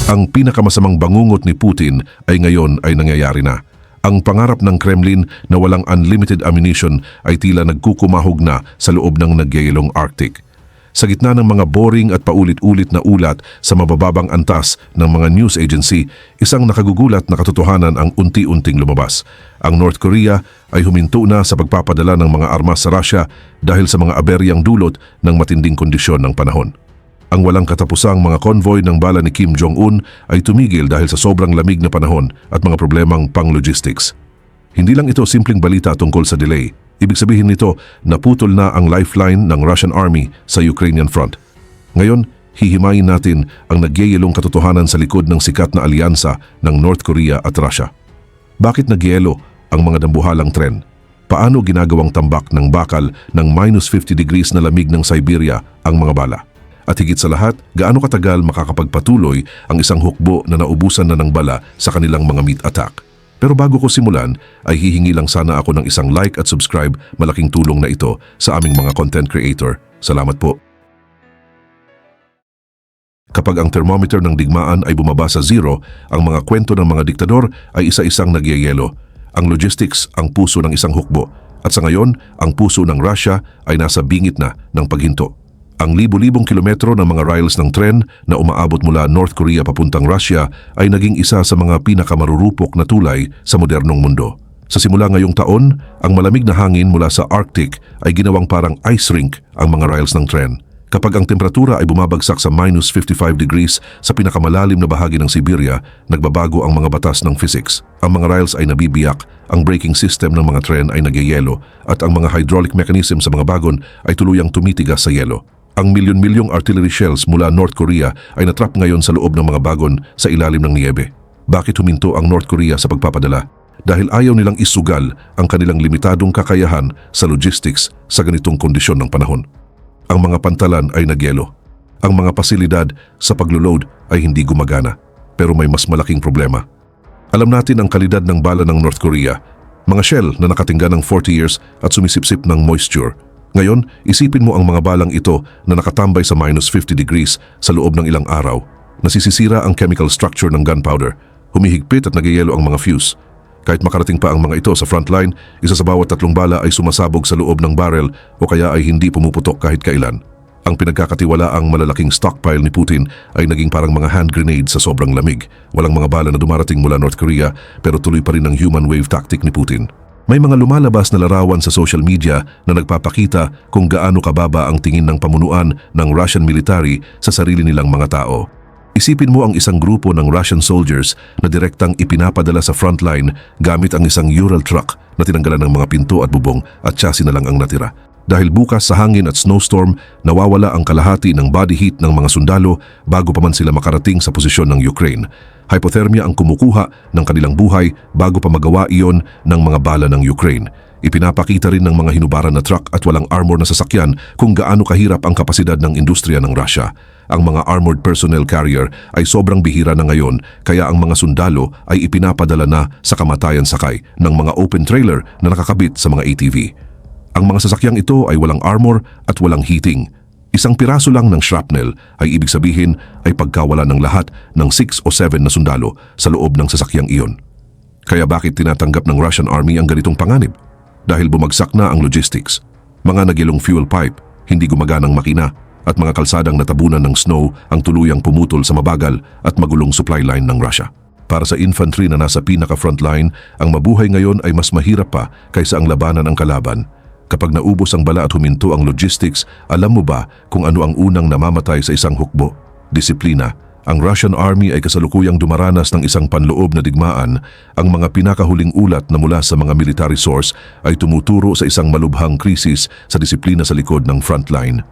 Ang pinakamasamang bangungot ni Putin ay ngayon ay nangyayari na. Ang pangarap ng Kremlin na walang unlimited ammunition ay tila nagkukumahog na sa loob ng nagyayelong Arctic. Sa gitna ng mga boring at paulit-ulit na ulat sa mabababang antas ng mga news agency, isang nakagugulat na katotohanan ang unti-unting lumabas. Ang North Korea ay huminto na sa pagpapadala ng mga armas sa Russia dahil sa mga aberyang dulot ng matinding kondisyon ng panahon. Ang walang katapusang mga konvoy ng bala ni Kim Jong-un ay tumigil dahil sa sobrang lamig na panahon at mga problemang pang-logistics. Hindi lang ito simpleng balita tungkol sa delay. Ibig sabihin nito na putol na ang lifeline ng Russian Army sa Ukrainian front. Ngayon, hihimayin natin ang nagyayelong katotohanan sa likod ng sikat na alyansa ng North Korea at Russia. Bakit nagyelo ang mga dambuhalang tren? Paano ginagawang tambak ng bakal ng -50 degrees na lamig ng Siberia ang mga bala? At higit sa lahat, gaano katagal makakapagpatuloy ang isang hukbo na naubusan na ng bala sa kanilang mga meat attack? Pero bago ko simulan, ay hihingi lang sana ako ng isang like at subscribe, malaking tulong na ito sa aming mga content creator. Salamat po. Kapag ang thermometer ng digmaan ay bumaba sa zero, ang mga kwento ng mga diktador ay isa-isang nagyayelo. Ang logistics ang puso ng isang hukbo. At sa ngayon, ang puso ng Russia ay nasa bingit na ng paghinto. Ang libu-libong kilometro ng mga rails ng tren na umaabot mula North Korea papuntang Russia ay naging isa sa mga pinakamarurupok na tulay sa modernong mundo. Sa simula ngayong taon, ang malamig na hangin mula sa Arctic ay ginawang parang ice rink ang mga rails ng tren. Kapag ang temperatura ay bumabagsak sa -55 degrees sa pinakamalalim na bahagi ng Siberia, nagbabago ang mga batas ng physics. Ang mga rails ay nabibiyak, ang braking system ng mga tren ay nagyayelo, at ang mga hydraulic mechanism sa mga bagon ay tuluyang tumitigas sa yelo. Ang milyon-milyong artillery shells mula North Korea ay natrap ngayon sa loob ng mga bagon sa ilalim ng niyebe. Bakit huminto ang North Korea sa pagpapadala? Dahil ayaw nilang isugal ang kanilang limitadong kakayahan sa logistics sa ganitong kondisyon ng panahon. Ang mga pantalan ay nagyelo. Ang mga pasilidad sa paglo-load ay hindi gumagana. Pero may mas malaking problema. Alam natin ang kalidad ng bala ng North Korea. Mga shell na nakatingga ng 40 years at sumisipsip ng moisture. Ngayon, isipin mo ang mga balang ito na nakatambay sa -50 degrees sa loob ng ilang araw. Nasisisira ang chemical structure ng gunpowder. Humihigpit at nagyayelo ang mga fuse. Kahit makarating pa ang mga ito sa frontline, isa sa bawat 3 bala ay sumasabog sa loob ng barrel o kaya ay hindi pumuputok kahit kailan. Ang pinagkakatiwalaang malalaking stockpile ni Putin ay naging parang mga hand grenade sa sobrang lamig. Walang mga bala na dumarating mula North Korea pero tuloy pa rin ang human wave tactic ni Putin. May mga lumalabas na larawan sa social media na nagpapakita kung gaano kababa ang tingin ng pamunuan ng Russian military sa sarili nilang mga tao. Isipin mo ang isang grupo ng Russian soldiers na direktang ipinapadala sa frontline gamit ang isang Ural truck na tinanggalan ng mga pinto at bubong at chassis na lang ang natira. Dahil bukas sa hangin at snowstorm, nawawala ang kalahati ng body heat ng mga sundalo bago pa man sila makarating sa posisyon ng Ukraine. Hypothermia ang kumukuha ng kanilang buhay bago pa magawa iyon ng mga bala ng Ukraine. Ipinapakita rin ng mga hinubaran na truck at walang armor na sasakyan kung gaano kahirap ang kapasidad ng industriya ng Russia. Ang mga armored personnel carrier ay sobrang bihira na ngayon kaya ang mga sundalo ay ipinapadala na sa kamatayan sakay ng mga open trailer na nakakabit sa mga ATV. Ang mga sasakyang ito ay walang armor at walang heating. Isang piraso lang ng shrapnel ay ibig sabihin ay pagkawala ng lahat ng 6 o 7 na sundalo sa loob ng sasakyang iyon. Kaya bakit tinatanggap ng Russian Army ang ganitong panganib? Dahil bumagsak na ang logistics. Mga nagyelong fuel pipe, hindi gumaganang makina, at mga kalsadang natabunan ng snow ang tuluyang pumutol sa mabagal at magulong supply line ng Russia. Para sa infantry na nasa pinaka-frontline, ang mabuhay ngayon ay mas mahirap pa kaysa ang labanan ng kalaban. Kapag naubos ang bala at huminto ang logistics, alam mo ba kung ano ang unang namamatay sa isang hukbo? Disiplina. Ang Russian Army ay kasalukuyang dumaranas ng isang panloob na digmaan. Ang mga pinakahuling ulat na mula sa mga military source ay tumuturo sa isang malubhang krisis sa disiplina sa likod ng frontline.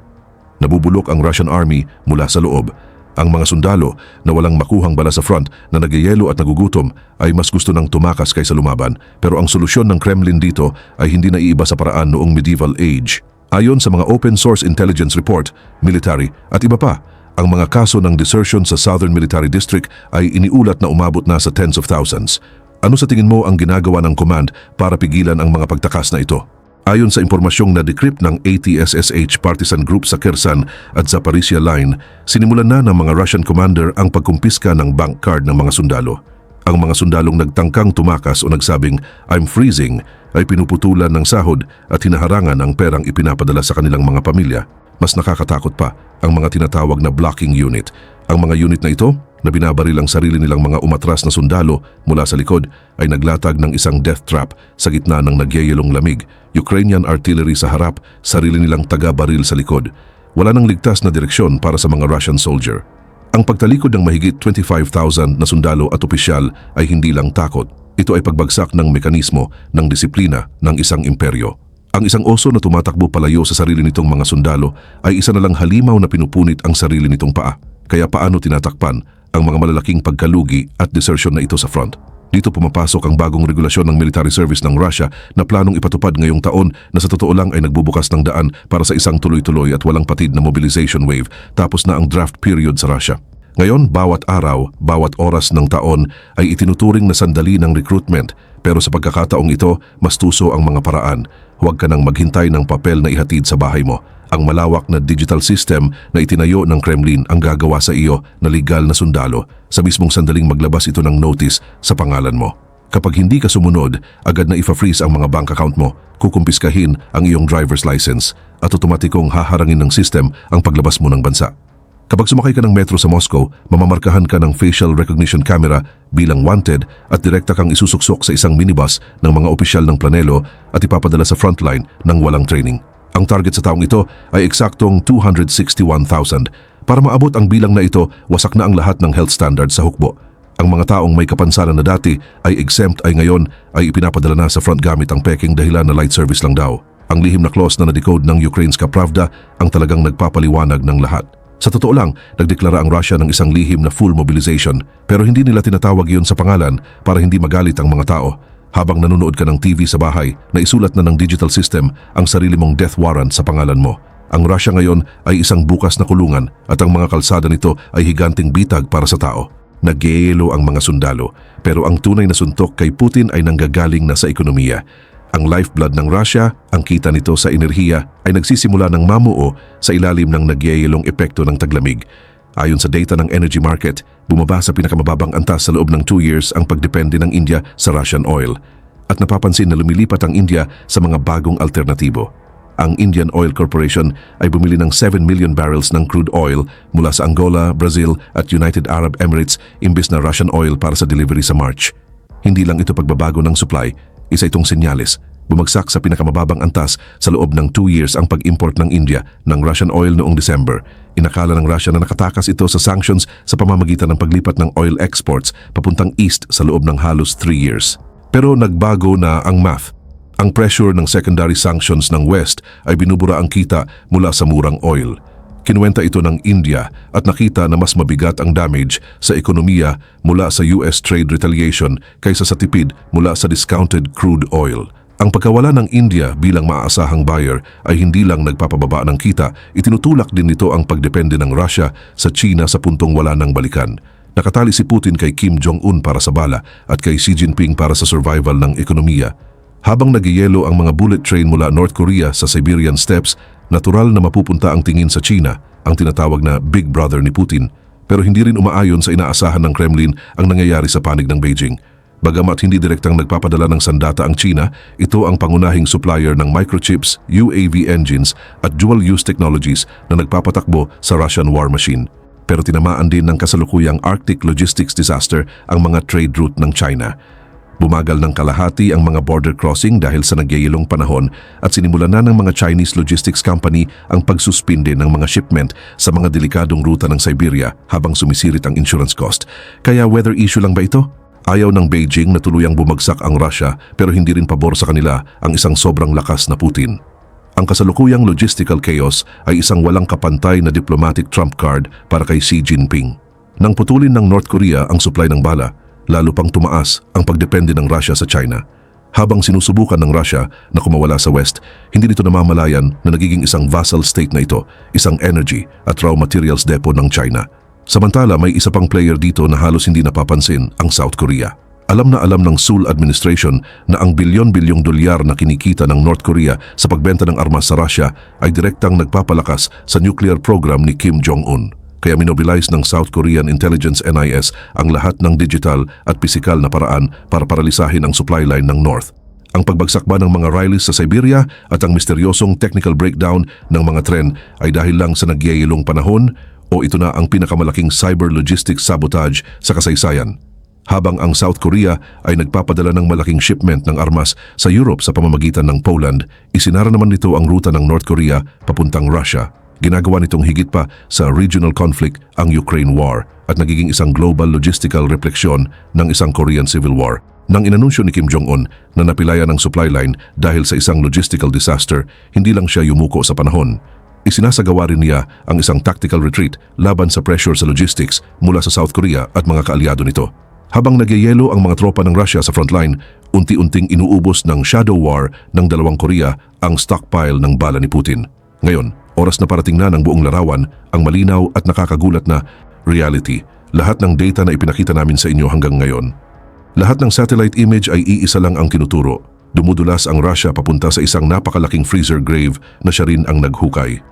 Nabubulok ang Russian Army mula sa loob. Ang mga sundalo na walang makuhang bala sa front na nagyayelo at nagugutom ay mas gusto nang tumakas kaysa lumaban. Pero ang solusyon ng Kremlin dito ay hindi naiiba sa paraan noong medieval age. Ayon sa mga open source intelligence report, military at iba pa, ang mga kaso ng desertion sa Southern Military District ay iniulat na umabot na sa tens of thousands. Ano sa tingin mo ang ginagawa ng command para pigilan ang mga pagtakas na ito? Ayon sa impormasyong na-decrypt ng ATSSH partisan group sa Kherson at Zaporizhia line, sinimulan na ng mga Russian commander ang pagkumpiska ng bank card ng mga sundalo. Ang mga sundalong nagtangkang tumakas o nagsabing, "I'm freezing," ay pinuputulan ng sahod at hinaharangan ang perang ipinapadala sa kanilang mga pamilya. Mas nakakatakot pa ang mga tinatawag na blocking unit. Ang mga unit na ito, na binabaril ang sarili nilang mga umatras na sundalo mula sa likod, ay naglatag ng isang death trap sa gitna ng nagyayelong lamig. Ukrainian artillery sa harap, sarili nilang taga-baril sa likod. Wala nang ligtas na direksyon para sa mga Russian soldier. Ang pagtalikod ng mahigit 25,000 na sundalo at opisyal ay hindi lang takot. Ito ay pagbagsak ng mekanismo ng disiplina ng isang imperyo. Ang isang oso na tumatakbo palayo sa sarili nitong mga sundalo ay isa na lang halimaw na pinupunit ang sarili nitong paa. Kaya paano tinatakpan ang mga malalaking pagkalugi at desertion na ito sa front? Dito pumapasok ang bagong regulasyon ng military service ng Russia na planong ipatupad ngayong taon na sa totoo lang ay nagbubukas ng daan para sa isang tuloy-tuloy at walang patid na mobilization wave tapos na ang draft period sa Russia. Ngayon, bawat araw, bawat oras ng taon ay itinuturing na sandali ng recruitment, pero sa pagkakataong ito, mas tuso ang mga paraan. Huwag ka nang maghintay ng papel na ihatid sa bahay mo. Ang malawak na digital system na itinayo ng Kremlin ang gagawa sa iyo na legal na sundalo. Sa mismong sandaling maglabas ito ng notice sa pangalan mo. Kapag hindi ka sumunod, agad na ifa-freeze ang mga bank account mo, kukumpiskahin ang iyong driver's license at otomatikong haharangin ng system ang paglabas mo ng bansa. Kapag sumakay ka ng metro sa Moscow, mamamarkahan ka ng facial recognition camera bilang wanted at direkta kang isusuksok sa isang minibus ng mga opisyal ng planelo at ipapadala sa frontline ng walang training. Ang target sa taong ito ay eksaktong 261,000. Para maabot ang bilang na ito, wasak na ang lahat ng health standards sa hukbo. Ang mga taong may kapansanan na dati ay exempt ay ngayon ay ipinapadala na sa front gamit ang peking dahilan na light service lang daw. Ang lihim na clause na na-decode ng Ukrainska Pravda ang talagang nagpapaliwanag ng lahat. Sa totoo lang, nagdeklara ang Russia ng isang lihim na full mobilization pero hindi nila tinatawag iyon sa pangalan para hindi magalit ang mga tao. Habang nanonood ka ng TV sa bahay, naisulat na ng digital system ang sarili mong death warrant sa pangalan mo. Ang Russia ngayon ay isang bukas na kulungan at ang mga kalsada nito ay higanting bitag para sa tao. Nagyayelo ang mga sundalo pero ang tunay na suntok kay Putin ay nanggagaling na sa ekonomiya. Ang lifeblood ng Russia, ang kita nito sa enerhiya, ay nagsisimula ng mamuo sa ilalim ng nagyayelong epekto ng taglamig. Ayon sa data ng energy market, bumaba sa pinakamababang antas sa loob ng 2 years ang pagdepende ng India sa Russian oil. At napapansin na lumilipat ang India sa mga bagong alternatibo. Ang Indian Oil Corporation ay bumili ng 7 million barrels ng crude oil mula sa Angola, Brazil at United Arab Emirates imbes na Russian oil para sa delivery sa March. Hindi lang ito pagbabago ng supply, isa itong senyales. Bumagsak sa pinakamababang antas sa loob ng 2 years ang pag-import ng India ng Russian oil noong December. Inakala ng Russia na nakatakas ito sa sanctions sa pamamagitan ng paglipat ng oil exports papuntang east sa loob ng halos 3 years. Pero nagbago na ang math. Ang pressure ng secondary sanctions ng West ay binubura ang kita mula sa murang oil. Kinuwenta ito ng India at nakita na mas mabigat ang damage sa ekonomiya mula sa US trade retaliation kaysa sa tipid mula sa discounted crude oil. Ang pagkawala ng India bilang maaasahang buyer ay hindi lang nagpapababa ng kita, itinutulak din nito ang pagdepende ng Russia sa China sa puntong wala ng balikan. Nakatali si Putin kay Kim Jong-un para sa bala at kay Xi Jinping para sa survival ng ekonomiya. Habang nagyayelo ang mga bullet train mula North Korea sa Siberian Steppes, natural na mapupunta ang tingin sa China, ang tinatawag na Big Brother ni Putin. Pero hindi rin umaayon sa inaasahan ng Kremlin ang nangyayari sa panig ng Beijing. Bagamat hindi direktang nagpapadala ng sandata ang China, ito ang pangunahing supplier ng microchips, UAV engines at dual-use technologies na nagpapatakbo sa Russian war machine. Pero tinamaan din ng kasalukuyang Arctic logistics disaster ang mga trade route ng China. Bumagal ng kalahati ang mga border crossing dahil sa nagyayelong panahon at sinimulan na ng mga Chinese logistics company ang pagsuspinde ng mga shipment sa mga delikadong ruta ng Siberia habang sumisirit ang insurance cost. Kaya weather issue lang ba ito? Ayaw ng Beijing na tuluyang bumagsak ang Russia pero hindi rin pabor sa kanila ang isang sobrang lakas na Putin. Ang kasalukuyang logistical chaos ay isang walang kapantay na diplomatic trump card para kay Xi Jinping. Nang putulin ng North Korea ang supply ng bala, lalo pang tumaas ang pagdepende ng Russia sa China. Habang sinusubukan ng Russia na kumawala sa West, hindi nito namamalayan na nagiging isang vassal state na ito, isang energy at raw materials depot ng China. Samantala may isa pang player dito na halos hindi napapansin, ang South Korea. Alam ng Seoul administration na ang bilyon-bilyong dolyar na kinikita ng North Korea sa pagbenta ng armas sa Russia ay direktang nagpapalakas sa nuclear program ni Kim Jong-un. Kaya minobilize ng South Korean Intelligence NIS ang lahat ng digital at pisikal na paraan para paralisahin ang supply line ng North. Ang pagbagsak ba ng mga rallies sa Siberia at ang misteryosong technical breakdown ng mga tren ay dahil lang sa nagyayelong panahon o ito na ang pinakamalaking cyber logistics sabotage sa kasaysayan? Habang ang South Korea ay nagpapadala ng malaking shipment ng armas sa Europe sa pamamagitan ng Poland, isinara naman nito ang ruta ng North Korea papuntang Russia. Ginagawa nitong higit pa sa regional conflict ang Ukraine War at nagiging isang global logistical refleksyon ng isang Korean Civil War. Nang inanunsyo ni Kim Jong-un na napilayan ang supply line dahil sa isang logistical disaster, hindi lang siya yumuko sa panahon. Isinasagawa rin niya ang isang tactical retreat laban sa pressure sa logistics mula sa South Korea at mga kaalyado nito. Habang nagyayelo ang mga tropa ng Russia sa frontline, unti-unting inuubos ng shadow war ng dalawang Korea ang stockpile ng bala ni Putin. Ngayon, oras na parating na ng buong larawan ang malinaw at nakakagulat na reality. Lahat ng data na ipinakita namin sa inyo hanggang ngayon. Lahat ng satellite image ay iisa lang ang tinuturo. Dumudulas ang Russia papunta sa isang napakalaking freezer grave na siya rin ang naghukay.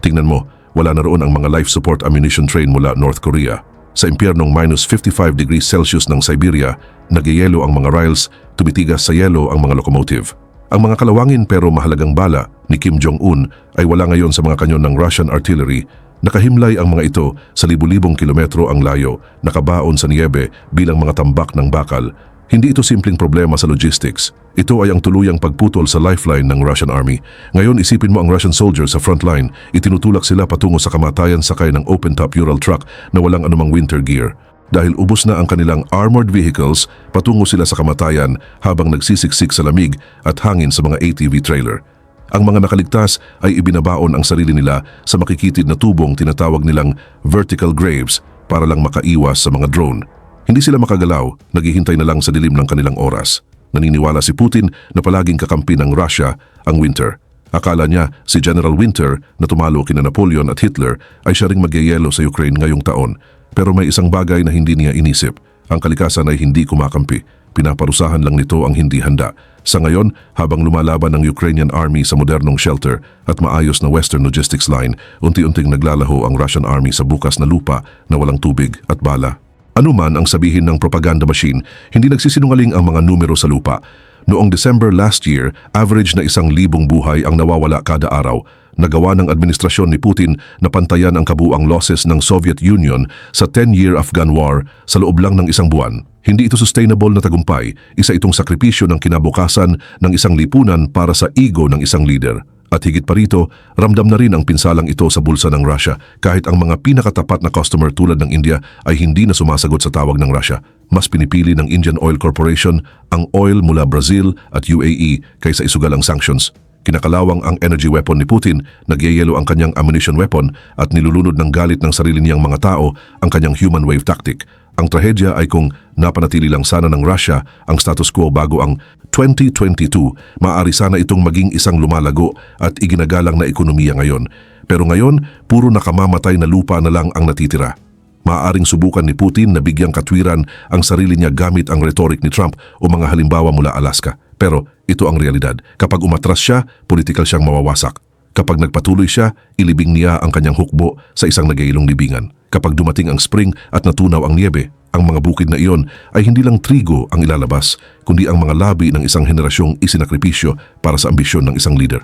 Tingnan mo, wala na roon ang mga life support ammunition train mula North Korea. Sa impyernong minus 55 degrees Celsius ng Siberia, nagyayelo ang mga rails, tumitigas sa yelo ang mga locomotive. Ang mga kalawangin pero mahalagang bala ni Kim Jong-un ay wala ngayon sa mga kanyon ng Russian artillery. Nakahimlay ang mga ito sa libu-libong kilometro ang layo, nakabaon sa niyebe bilang mga tambak ng bakal. Hindi ito simpleng problema sa logistics. Ito ay ang tuluyang pagputol sa lifeline ng Russian Army. Ngayon isipin mo ang Russian soldiers sa frontline, itinutulak sila patungo sa kamatayan sakay ng open-top Ural truck na walang anumang winter gear. Dahil ubos na ang kanilang armored vehicles, patungo sila sa kamatayan habang nagsisiksik sa lamig at hangin sa mga ATV trailer. Ang mga nakaligtas ay ibinabaon ang sarili nila sa makikitid na tubong tinatawag nilang vertical graves para lang makaiwas sa mga drone. Hindi sila makagalaw, naghihintay na lang sa dilim ng kanilang oras. Naniniwala si Putin na palaging kakampi ng Russia ang Winter. Akala niya si General Winter na tumalo kina Napoleon at Hitler ay siya ring magyayelo sa Ukraine ngayong taon. Pero may isang bagay na hindi niya inisip. Ang kalikasan ay hindi kumakampi. Pinaparusahan lang nito ang hindi handa. Sa ngayon, habang lumalaban ang Ukrainian Army sa modernong shelter at maayos na Western logistics line, unti-unting naglalaho ang Russian Army sa bukas na lupa na walang tubig at bala. Ano man ang sabihin ng propaganda machine, hindi nagsisinungaling ang mga numero sa lupa. Noong December last year, average na 1,000 buhay ang nawawala kada araw. Nagawa ng administrasyon ni Putin na pantayan ang kabuuang losses ng Soviet Union sa 10-year Afghan War sa loob lang ng 1 buwan. Hindi ito sustainable na tagumpay, isa itong sakripisyo ng kinabukasan ng isang lipunan para sa ego ng isang leader. At higit pa rito, ramdam na rin ang pinsalang ito sa bulsa ng Russia kahit ang mga pinakatapat na customer tulad ng India ay hindi na sumasagot sa tawag ng Russia. Mas pinipili ng Indian Oil Corporation ang oil mula Brazil at UAE kaysa isugal ang sanctions. Kinakalawang ang energy weapon ni Putin, nagyayelo ang kanyang ammunition weapon at nilulunod ng galit ng sarili niyang mga tao ang kanyang human wave tactic. Ang trahedya ay kung napanatili lang sana ng Russia ang status quo bago ang 2022, maaari sana itong maging isang lumalago at iginagalang na ekonomiya ngayon. Pero ngayon, puro nakamamatay na lupa na lang ang natitira. Maaaring subukan ni Putin na bigyang katwiran ang sarili niya gamit ang rhetoric ni Trump o mga halimbawa mula Alaska. Pero ito ang realidad. Kapag umatras siya, politikal siyang mawawasak. Kapag nagpatuloy siya, ilibing niya ang kanyang hukbo sa isang nagyayelong libingan. Kapag dumating ang spring at natunaw ang niebe, ang mga bukid na iyon ay hindi lang trigo ang ilalabas, kundi ang mga labi ng isang henerasyong isinakripisyo para sa ambisyon ng isang leader.